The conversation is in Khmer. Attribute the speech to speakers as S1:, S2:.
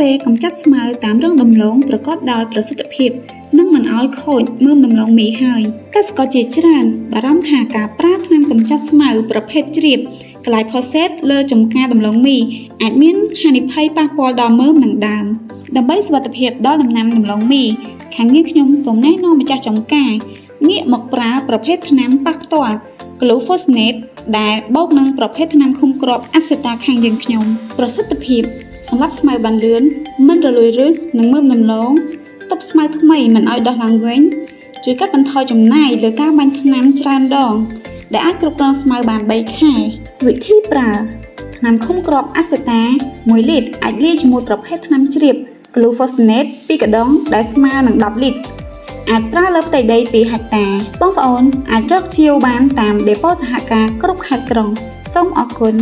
S1: ពេលកម្ចាត់ស្មៅតាមរងដំឡូងប្រកបដោយប្រសិទ្ធភាពនិងមិនឲ្យខូចមើមដំឡូងមីហើយកសិករជាច្រើនបារម្ភថាការប្រើថ្នាំកម្ចាត់ស្មៅប្រភេទជ្រាបក្លាយផូសេតលើចម្ការដំឡូងមីអាចមានហានិភ័យប៉ះពាល់ដល់មើមនិងដើមដើម្បីសុវត្ថិភាពដល់ដំណាំដំឡូងមីខាងយើងខ្ញុំសូមណែនាំម្ចាស់ចម្ការងាកមកប្រើប្រភេទថ្នាំប៉ះផ្ទាល់ Glufosinate ដែលបូកនឹងប្រភេទថ្នាំឃុំគ្រាប់អាសេតាខាងយើងខ្ញុំប្រសិទ្ធភាពសម្រាប់ស្មៅបានលឿនមិនរលួយឫសនិងមើមដំឡូងទប់ស្មៅថ្មីមិនឲ្យដោះឡើងវិញជួយកាត់បន្ថយចំណាយលើការបាញ់ថ្នាំច្រើនដងដែលអាចគ្រប់គ្រងស្មៅបាន3ខែវិធីប្រើថ្នាំឃុំគ្រាប់អាសេតា1លីត្រអាចលាយជាមួយប្រភេទថ្នាំជ្រាប Glufosinate 2កាតុងដែលស្មើនឹង10លីត្រអាចប្រើលើផ្ទៃដី2ហិកតាបងប្អូនអាចរកជាវបានតាមដេប៉ូសហការគ្រប់ខេត្តក្រុងសូមអរគុណ